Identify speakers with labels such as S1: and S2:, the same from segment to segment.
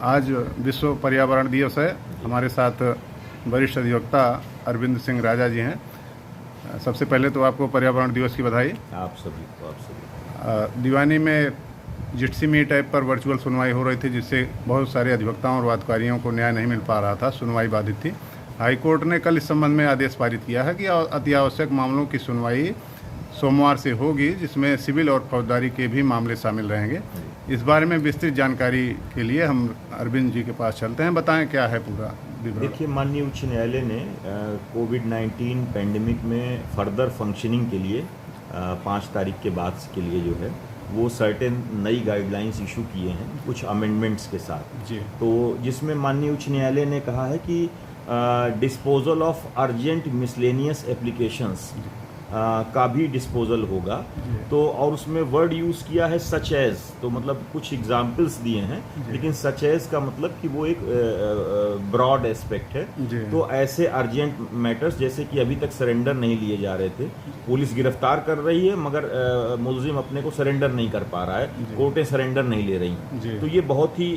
S1: आज विश्व पर्यावरण दिवस है। हमारे साथ वरिष्ठ अधिवक्ता अरविंद सिंह राजा जी हैं। सबसे पहले तो आपको पर्यावरण दिवस की बधाई।
S2: आप सभी
S1: दीवानी में जिट्सी मीट ऐप पर वर्चुअल सुनवाई हो रही थी, जिससे बहुत सारे अधिवक्ताओं और वादकारियों को न्याय नहीं मिल पा रहा था, सुनवाई बाधित थी। हाईकोर्ट ने कल इस संबंध में आदेश पारित किया है कि अति आवश्यक मामलों की सुनवाई सोमवार से होगी, जिसमें सिविल और फौजदारी के भी मामले शामिल रहेंगे। इस बारे में विस्तृत जानकारी के लिए हम अरविंद जी के पास चलते हैं। बताएं क्या है पूरा विवरण।
S2: देखिए, माननीय उच्च न्यायालय ने कोविड-19 पैंडेमिक में फर्दर फंक्शनिंग के लिए 5 तारीख के बाद के लिए जो है वो सर्टेन नई गाइडलाइंस इशू किए हैं, कुछ अमेंडमेंट्स के साथ
S1: जी।
S2: तो जिसमें माननीय उच्च न्यायालय ने कहा है कि disposal of urgent miscellaneous applications का भी डिस्पोजल होगा। तो और उसमें वर्ड यूज़ किया है सच एज, तो मतलब कुछ एग्जाम्पल्स दिए हैं, लेकिन सच एज का मतलब कि वो एक ब्रॉड एस्पेक्ट है। तो ऐसे अर्जेंट मैटर्स जैसे कि अभी तक सरेंडर नहीं लिए जा रहे थे, पुलिस गिरफ्तार कर रही है मगर मुलजिम अपने को सरेंडर नहीं कर पा रहा है, कोर्टें सरेंडर नहीं ले रही। तो ये बहुत ही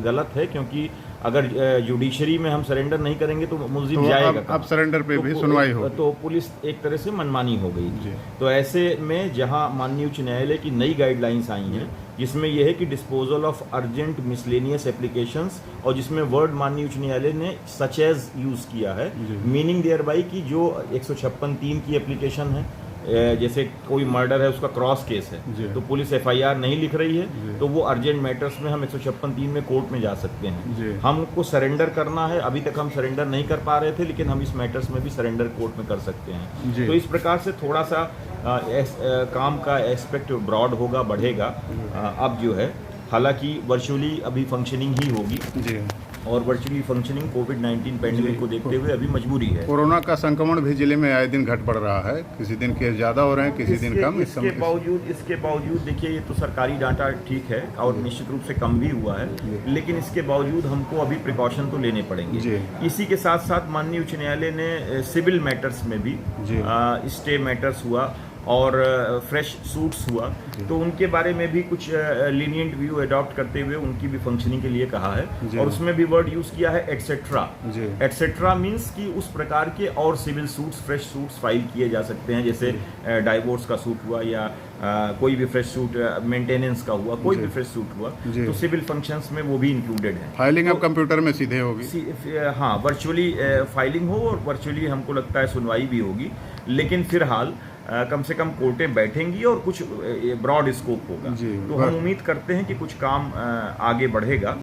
S2: गलत है, क्योंकि अगर जुडिशरी में हम सरेंडर नहीं करेंगे तो मुलजिम जाएगा।
S1: अब सरेंडर पे भी सुनवाई हो
S2: तो पुलिस एक तरह से मनमानी हो गई। तो ऐसे में जहां माननीय उच्च न्यायालय की नई गाइडलाइंस आई हैं, जिसमें यह है कि disposal of urgent miscellaneous applications, और जिसमें वर्ड माननीय उच्च न्यायालय ने सच एज यूज किया है, मीनिंग देयर बाई कि जो 156(3) की एप्लीकेशन है, जैसे कोई मर्डर है उसका क्रॉस केस है तो पुलिस FIR नहीं लिख रही है, तो वो अर्जेंट मैटर्स में हम 156(3) में कोर्ट में जा सकते हैं। हमको सरेंडर करना है, अभी तक हम सरेंडर नहीं कर पा रहे थे, लेकिन हम इस मैटर्स में भी सरेंडर कोर्ट में कर सकते हैं। तो इस प्रकार से थोड़ा सा काम का एस्पेक्ट ब्रॉड होगा, बढ़ेगा। अब जो है हालांकि वर्चुअली अभी फंक्शनिंग ही होगी, और वर्चुअली फंक्शनिंग कोविड-19 पैंडेमिक को देखते हुए अभी मजबूरी है।
S1: कोरोना का संक्रमण भी जिले में आए दिन घट पड़ रहा है, किसी दिन केस ज़्यादा हो रहे हैं, किसी दिन कम।
S2: इसके बावजूद देखिए, ये तो सरकारी डाटा ठीक है और निश्चित रूप से कम भी हुआ है, लेकिन इसके बावजूद हमको अभी प्रिकॉशन तो लेने पड़ेंगे। इसी के साथ साथ माननीय उच्च न्यायालय ने सिविल मैटर्स में भी स्टे मैटर्स हुआ और फ्रेश सूट्स हुआ, तो उनके बारे में भी कुछ लीनियंट व्यू अडॉप्ट करते हुए उनकी भी फंक्शनिंग के लिए कहा है, और उसमें भी वर्ड यूज किया है एटसेट्रा। एटसेट्रा मींस कि उस प्रकार के और civil suits, fresh suits file किए जा सकते हैं, जैसे डाइवोर्स का सूट हुआ या कोई भी फ्रेश सूट, मेंटेनेंस का हुआ, कोई भी फ्रेश सूट हुआ, तो सिविल फंक्शंस में वो भी इंक्लूडेड है।
S1: फाइलिंग अब कंप्यूटर में सीधे होगी।
S2: हाँ, वर्चुअली फाइलिंग हो और वर्चुअली हमको लगता है सुनवाई भी होगी, लेकिन फिलहाल कम से कम कोर्टें बैठेंगी और कुछ ब्रॉड स्कोप होगा। तो हम उम्मीद करते हैं कि कुछ काम आगे बढ़ेगा।